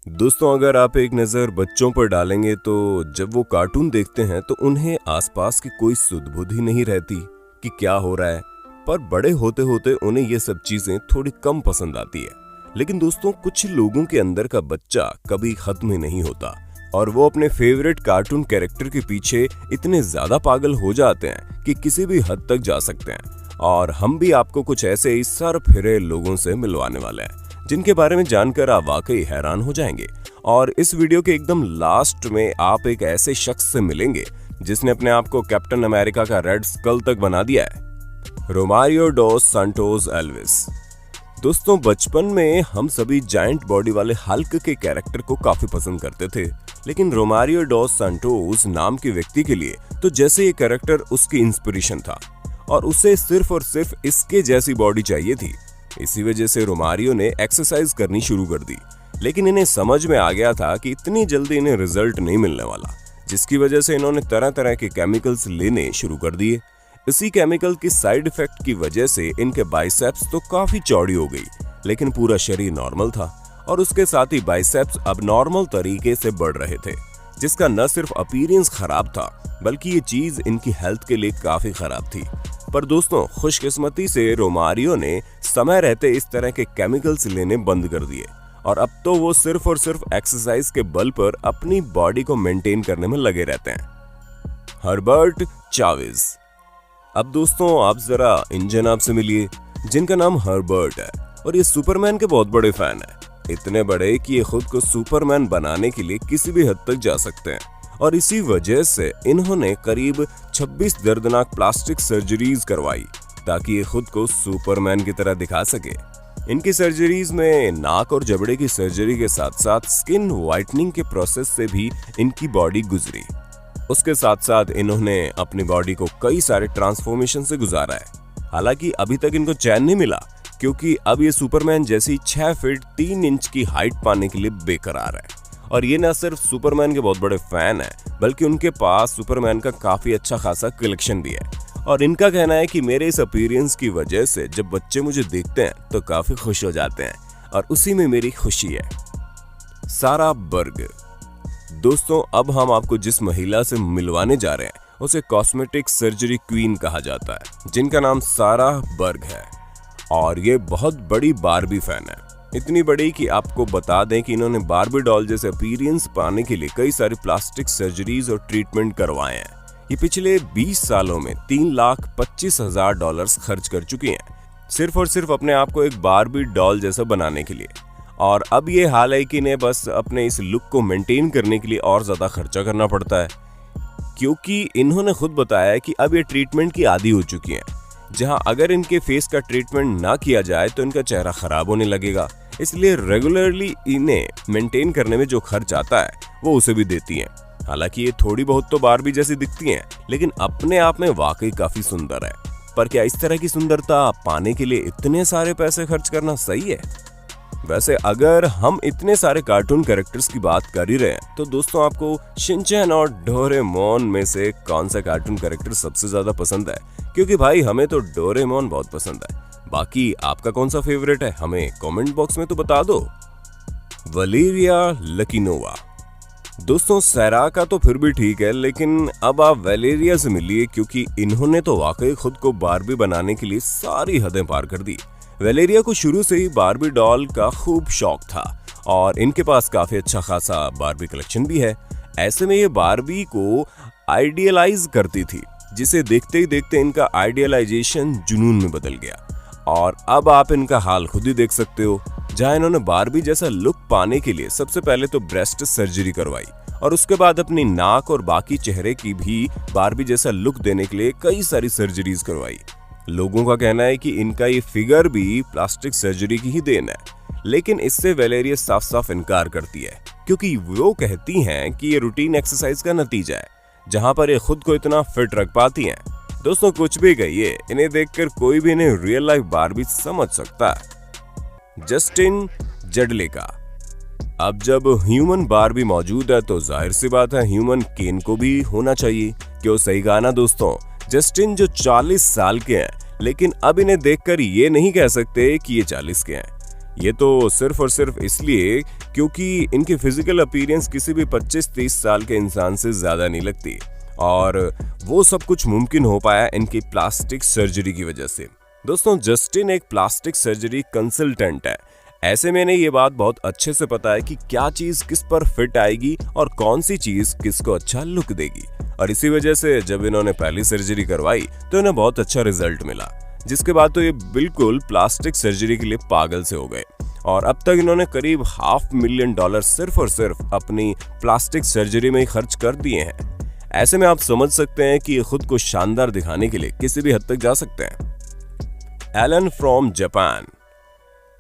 दोस्तों, अगर आप एक नज़र बच्चों पर डालेंगे तो जब वो कार्टून देखते हैं तो उन्हें आसपास की कोई सुध बुध ही नहीं रहती कि क्या हो रहा है। पर बड़े होते होते उन्हें ये सब चीजें थोड़ी कम पसंद आती है। लेकिन दोस्तों, कुछ लोगों के अंदर का बच्चा कभी खत्म ही नहीं होता और वो अपने फेवरेट कार्टून कैरेक्टर के पीछे इतने ज्यादा पागल हो जाते हैं कि किसी भी हद तक जा सकते हैं। और हम भी आपको कुछ ऐसे ही सर फिरे लोगों से मिलवाने वाले हैं जिनके बारे में जानकर आप वाकई हैरान हो जाएंगे। और इस वीडियो के एकदम लास्ट में आप एक ऐसे शख्स से मिलेंगे जिसने अपने आप को कैप्टन अमेरिका का रेड स्कल तक बना दिया है, रोमारियो डॉस सैंटोस एल्विस। दोस्तों, बचपन में हम सभी जायंट बॉडी वाले हल्क के कैरेक्टर को काफी पसंद करते थे, लेकिन रोमारियो डॉस सैंटोस नाम के व्यक्ति के लिए तो जैसे ये कैरेक्टर उसकी इंस्पिरेशन था और उसे सिर्फ और सिर्फ इसके जैसी बॉडी चाहिए थी। इसी वजह से रोमारियो ने एक्सरसाइज करनी शुरू कर दी, लेकिन इन्हें समझ में आ गया था कि इतनी जल्दी इन्हें रिजल्ट नहीं मिलने वाला, जिसकी वजह से इन्होंने तरह तरह के केमिकल्स लेने शुरू कर दिए। इसी केमिकल की साइड इफेक्ट की वजह से इनके बाइसेप्स तो काफी चौड़ी हो गई, लेकिन पूरा शरीर नॉर्मल था और उसके साथ ही बाइसेप्स अब नॉर्मल तरीके से बढ़ रहे थे, जिसका न सिर्फ अपीयरेंस खराब था बल्कि ये चीज इनकी हेल्थ के लिए काफी खराब थी। पर दोस्तों, खुशकिस्मती से रोमारियो ने समय रहते इस तरह के केमिकल्स लेने बंद कर दिए और अब तो वो सिर्फ और सिर्फ एक्सरसाइज के बल पर अपनी बॉडी को मेंटेन करने में लगे रहते हैं। Herbert Chavez. अब दोस्तों, आप जरा इन जनाब से मिलिए जिनका नाम हर्बर्ट है और ये सुपरमैन के बहुत बड़े फैन है। इतने बड़े कि ये खुद को सुपरमैन बनाने के लिए किसी भी हद तक जा सकते हैं और इसी वजह से इन्होंने करीब 26 दर्दनाक प्लास्टिक सर्जरीज करवाई ताकि ये खुद को सुपरमैन की तरह दिखा सके। इनकी सर्जरीज में नाक और जबड़े की सर्जरी के साथ साथ स्किन व्हाइटनिंग के प्रोसेस से भी इनकी बॉडी गुजरी। उसके साथ साथ इन्होंने अपनी बॉडी को कई सारे ट्रांसफॉर्मेशन से गुजारा है। हालांकि अभी तक इनको चैन नहीं मिला, क्योंकि अब ये सुपरमैन जैसी 6 फीट 3 इंच की हाइट पाने के लिए बेकरार है। और ये न सिर्फ सुपरमैन के बहुत बड़े फैन हैं, बल्कि उनके पास सुपरमैन का काफी अच्छा खासा कलेक्शन भी है। और इनका कहना है कि मेरे इस अपीयरेंस की वजह से जब बच्चे मुझे देखते हैं तो काफी खुश हो जाते हैं और उसी में मेरी खुशी है। सारा बर्ग। दोस्तों, अब हम आपको जिस महिला से मिलवाने जा रहे हैं उसे कॉस्मेटिक सर्जरी क्वीन कहा जाता है, जिनका नाम सारा बर्ग है और ये बहुत बड़ी बारबी फैन है। इतनी बड़ी कि आपको बता दें कि इन्होंने बारबी डॉल जैसे अपीयरेंस पाने के लिए कई सारी प्लास्टिक सर्जरीज और ट्रीटमेंट करवाए हैं। ये पिछले 20 सालों में $3,25,000 खर्च कर चुकी हैं, सिर्फ और सिर्फ अपने आप को एक बारबी डॉल जैसा बनाने के लिए। और अब ये हाल है कि इन्हें बस अपने इस लुक को मेंटेन करने के लिए और ज्यादा खर्चा करना पड़ता है, क्योंकि इन्होंने खुद बताया है कि अब ये ट्रीटमेंट की आदी हो चुकी हैं, जहां अगर इनके फेस का ट्रीटमेंट ना किया जाए तो इनका चेहरा खराब होने लगेगा। इसलिए रेगुलरली इन्हें मेंटेन करने में जो खर्च आता है वो उसे भी देती हैं। हालांकि ये थोड़ी बहुत तो बारबी जैसी दिखती हैं, लेकिन अपने आप में वाकई काफी सुंदर है। पर क्या इस तरह की सुंदरता पाने के लिए इतने सारे पैसे खर्च करना सही है? वैसे अगर हम इतने सारे कार्टून कैरेक्टर्स की बात कर ही रहे हैं तो दोस्तों, आपको शिनचैन और डोरेमोन में से कौन सा कार्टून कैरेक्टर सबसे ज्यादा पसंद है? क्योंकि भाई हमें तो डोरेमोन बहुत पसंद है। बाकी आपका कौन सा फेवरेट है हमें कमेंट बॉक्स में तो बता दो। वलेरिया लकीनोवा। दोस्तों, सैरा का तो फिर भी ठीक है, लेकिन अब आप वलेरिया से मिलिए, क्योंकि इन्होंने तो वाकई खुद को बारबी बनाने के लिए सारी हदें पार कर दी। वलेरिया को शुरू से ही बारबी डॉल का खूब शौक था और इनके पास काफी अच्छा खासा बारबी कलेक्शन भी है। ऐसे में ये बारबी को आइडियलाइज करती थी, जिसे देखते ही देखते इनका आइडियलाइजेशन जुनून में बदल गया। और अब आप इनका हाल खुद ही देख सकते हो, जहां इन्होंने बारबी जैसा लुक पाने के लिए सबसे पहले तो ब्रेस्ट सर्जरी करवाई और उसके बाद अपनी नाक और बाकी चेहरे की भी बारबी जैसा लुक देने के लिए कई सारी सर्जरीज करवाई। लोगों का कहना है कि इनका ये फिगर भी प्लास्टिक सर्जरी की ही देन है, लेकिन इससे वलेरिया साफ साफ इनकार करती है, क्योंकि वो कहती हैं कि ये रूटीन एक्सरसाइज का नतीजा है, जहां पर ये खुद को इतना फिट रख पाती हैं। दोस्तों, कुछ भी कहिए, इन्हें देखकर कोई भी इन्हें रियल लाइफ बारबी समझ सकता है। जस्टिन जेडलेका। अब जब ह्यूमन बारबी मौजूद है तो जाहिर सी बात है ह्यूमन केन को भी होना चाहिए। क्यों सही कहा ना दोस्तों? जस्टिन जो 40 साल के हैं, लेकिन अब इन्हें देखकर ये नहीं कह सकते कि ये 40 के हैं। ये तो सिर्फ और सिर्फ इसलिए क्योंकि इनकी फिजिकल अपीयरेंस किसी भी 25-30 साल के इंसान से ज्यादा नहीं लगती और वो सब कुछ मुमकिन हो पाया इनकी प्लास्टिक सर्जरी की वजह से। दोस्तों, जस्टिन एक प्लास्टिक सर्जरी कंसल्टेंट है। ऐसे में इन्हें ये बात बहुत अच्छे से पता है कि क्या चीज किस पर फिट आएगी और कौन सी चीज किसको अच्छा लुक देगी। और इसी वजह से जब इन्होंने पहली सर्जरी करवाई तो इन्हें बहुत अच्छा रिजल्ट मिला, जिसके बाद तो ये बिल्कुल प्लास्टिक सर्जरी के लिए पागल से हो गए और अब तक इन्होंने करीब $500,000 सिर्फ और सिर्फ अपनी प्लास्टिक सर्जरी में ही खर्च कर दिए हैं। ऐसे में आप समझ सकते हैं कि ये खुद को शानदार दिखाने के लिए किसी भी हद तक जा सकते हैं। Allen from Japan.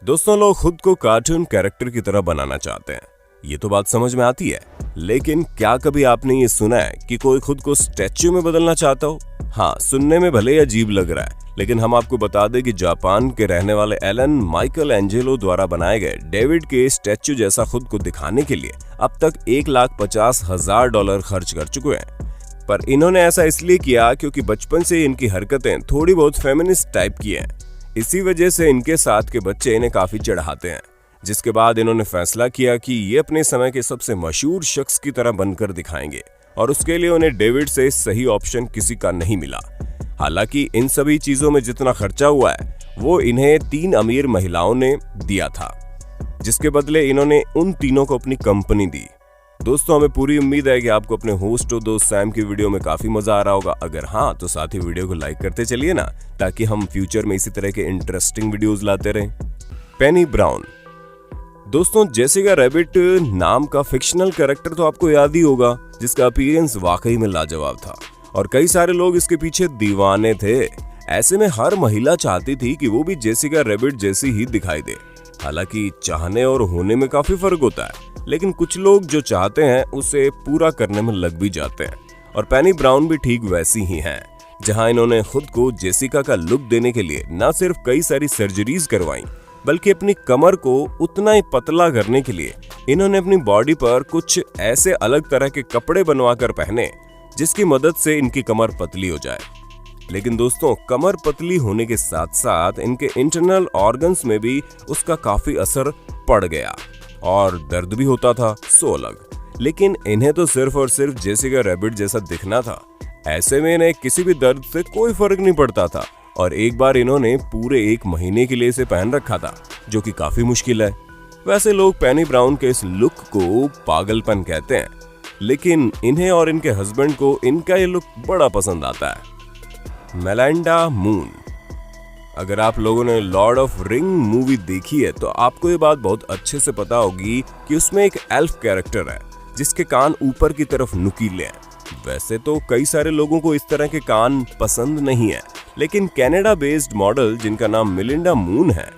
दोस्तों, लोग खुद को कार्टून कैरेक्टर की तरह बनाना चाहते हैं, ये तो बात समझ में आती है, लेकिन क्या कभी आपने ये सुना है कि कोई खुद को स्टैच्यू में बदलना चाहता हो? हाँ, सुनने में भले अजीब लग रहा है, लेकिन हम आपको बता दें कि जापान के रहने वाले एलन माइकल एंजेलो द्वारा बनाए गए डेविड के स्टैच्यू जैसा खुद को दिखाने के लिए अब तक $1,50,000 खर्च कर चुके हैं। पर इन्होंने ऐसा इसलिए किया क्योंकि बचपन से इनकी हरकतें थोड़ी बहुत फेमिनिस्ट टाइप की हैं। इसी वजह से इनके साथ के बच्चे इन्हें काफी चिढ़ाते हैं, जिसके बाद इन्होंने फैसला किया कि ये अपने समय के सबसे मशहूर शख्स की तरह बनकर दिखाएंगे और उसके लिए उन्हें डेविड से सही ऑप्शन किसी का नहीं मिला। हालांकि इन सभी चीजों में जितना खर्चा हुआ है वो इन्हें 3 अमीर महिलाओं ने दिया था, जिसके बदले इन्होंने उन तीनों को अपनी कंपनी दी। दोस्तों, हमें पूरी उम्मीद है कि आपको अपने होस्ट और दोस्त सैम की वीडियो में काफी मजा आ रहा होगा। अगर हाँ, तो साथ ही वीडियो को लाइक करते चलिए ना, ताकि हम फ्यूचर में इसी तरह के इंटरेस्टिंग वीडियोस लाते रहें। पेनी ब्राउन। दोस्तों, जेसिका रैबिट नाम का फिक्शनल कैरेक्टर तो आपको याद ही होगा, जिसका अपीयरेंस वाकई में लाजवाब था और कई सारे लोग इसके पीछे दीवाने थे। ऐसे में हर महिला चाहती थी कि वो भी जेसिका रैबिट जैसी ही दिखाई दे। हालांकि चाहने और होने में काफी फर्क होता है, लेकिन कुछ लोग जो चाहते हैं उसे पूरा करने में लग भी जाते हैं और पेनी ब्राउन भी ठीक वैसी ही हैं, जहां इन्होंने खुद को जेसिका का लुक देने के लिए न सिर्फ कई सारी सर्जरीज करवाई, बल्कि अपनी कमर को उतना ही पतला करने के लिए इन्होंने अपनी बॉडी पर कुछ ऐसे अलग तरह के कपड़े बनवा कर पहने जिसकी मदद से इनकी कमर पतली हो जाए। लेकिन दोस्तों, कमर पतली होने के साथ साथ इनके इंटरनल ऑर्गन्स में भी उसका काफी असर पड़ गया और दर्द भी होता था, सो अलग। लेकिन इन्हें तो सिर्फ और सिर्फ जेसिका रैबिट जैसा दिखना था। ऐसे में इन्हें किसी भी दर्द से कोई फर्क नहीं पड़ता था और एक बार इन्होंने पूरे 1 महीने के लिए इसे पहन रखा था, जो कि काफी मुश्किल है। वैसे लोग पेनी ब्राउन के इस लुक को पागलपन कहते हैं, लेकिन इन्हें और इनके हस्बैंड को इनका ये लुक बड़ा पसंद आता है। Melinda moon. अगर आप लोगों ने लॉर्ड ऑफ रिंग मूवी देखी है तो आपको ये बात बहुत अच्छे से पता होगी कि उसमें एक एल्फ कैरेक्टर है जिसके कान ऊपर की तरफ नुकीले हैं। वैसे तो कई सारे लोगों को इस तरह के कान पसंद नहीं है, लेकिन कनाडा बेस्ड मॉडल जिनका नाम मेलिंडा मून है,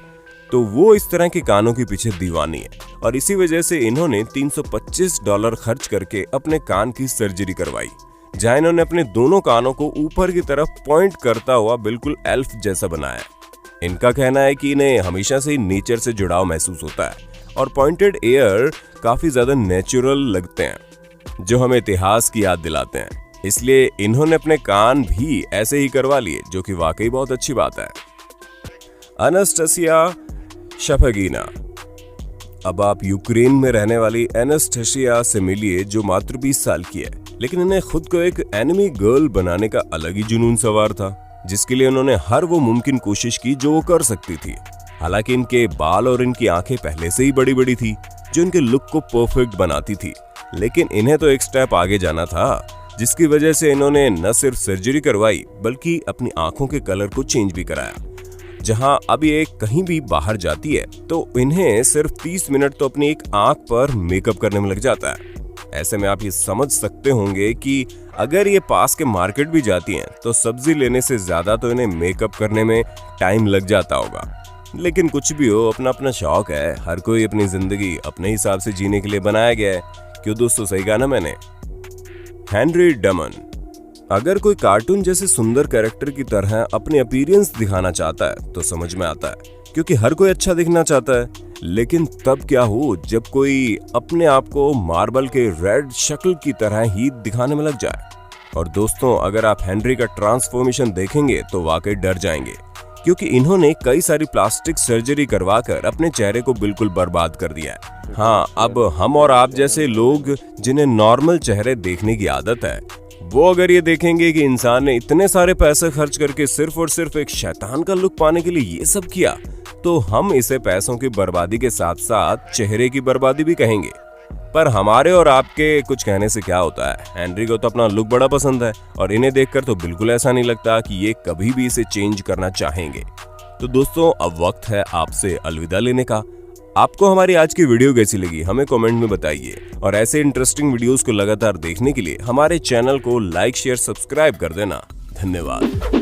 तो वो इस तरह के कानों के पीछे दीवानी है और इसी वजह से इन्होंने $325 खर्च करके अपने कान की सर्जरी करवाई, जहां इन्होंने अपने दोनों कानों को ऊपर की तरफ पॉइंट करता हुआ बिल्कुल एल्फ जैसा बनाया। इनका कहना है कि इन्हें हमेशा से नेचर से जुड़ाव महसूस होता है और पॉइंटेड ईयर काफी ज्यादा नेचुरल लगते हैं, जो हमें इतिहास की याद दिलाते हैं। इसलिए इन्होंने अपने कान भी ऐसे ही करवा लिए, जो कि वाकई बहुत अच्छी बात है। अनास्टेसिया शफगीना। अब आप यूक्रेन में रहने वाली एनास्टेसिया से मिलिए, जो मात्र 20 साल की है, लेकिन इन्हें खुद को एक एनिमी गर्ल बनाने का अलग ही जुनून सवार था, जिसके लिए उन्होंने हर वो मुमकिन कोशिश की जो वो कर सकती थी। हालांकि इनके बाल और इनकी आंखें पहले से ही बड़ी बड़ी थी, जो इनके लुक को परफेक्ट बनाती थी, लेकिन इन्हें तो एक स्टेप आगे जाना था, जिसकी वजह से इन्होंने न सिर्फ सर्जरी करवाई बल्कि अपनी आंखों के कलर को चेंज भी कराया। जहां अब ये कहीं भी बाहर जाती है तो इन्हें सिर्फ 30 मिनट तो अपनी एक आंख पर मेकअप करने में लग जाता है। ऐसे में आप ये समझ सकते होंगे कि अगर ये पास के मार्केट भी जाती हैं तो सब्जी लेने से ज्यादा तो इन्हें मेकअप करने में टाइम लग जाता होगा। लेकिन कुछ भी हो, अपना अपना शौक है, हर कोई अपनी जिंदगी अपने हिसाब से जीने के लिए बनाया गया है। क्यों दोस्तों, सही कहा ना मैंने। Henry demon. अगर कोई कार्टून जैसे सुंदर कैरेक्टर की तरह अपनी अपीयरेंस दिखाना चाहता है तो समझ में आता है, क्योंकि हर कोई अच्छा दिखना चाहता है। लेकिन तब क्या हो जब कोई अपने आप को मार्बल के रेड शक्ल की तरह ही दिखाने में लग जाए। और दोस्तों, अगर आप हेनरी का ट्रांसफॉर्मेशन देखेंगे तो वाकई डर जाएंगे, क्योंकि इन्होंने कई सारी प्लास्टिक सर्जरी करवाकर अपने चेहरे को बिल्कुल बर्बाद कर दिया है। हाँ, अब हम और आप जैसे लोग जिन्हें नॉर्मल चेहरे देखने की आदत है, वो अगर ये देखेंगे कि इंसान ने इतने सारे पैसे खर्च करके सिर्फ और सिर्फ एक शैतान का लुक पाने के लिए ये सब किया, तो हम इसे पैसों की बर्बादी के साथ साथ चेहरे की बर्बादी भी कहेंगे। पर हमारे और आपके कुछ कहने से क्या होता है, हेनरी को तो अपना लुक बड़ा पसंद है और इन्हें देखकर तो बिल्कुल ऐसा नहीं लगता कि ये कभी भी इसे चेंज करना चाहेंगे। तो दोस्तों, अब वक्त है आपसे अलविदा लेने का। आपको हमारी आज की वीडियो कैसी लगी हमें कमेंट में बताइए, और ऐसे इंटरेस्टिंग वीडियोस को लगातार देखने के लिए हमारे चैनल को लाइक, शेयर, सब्सक्राइब कर देना। धन्यवाद।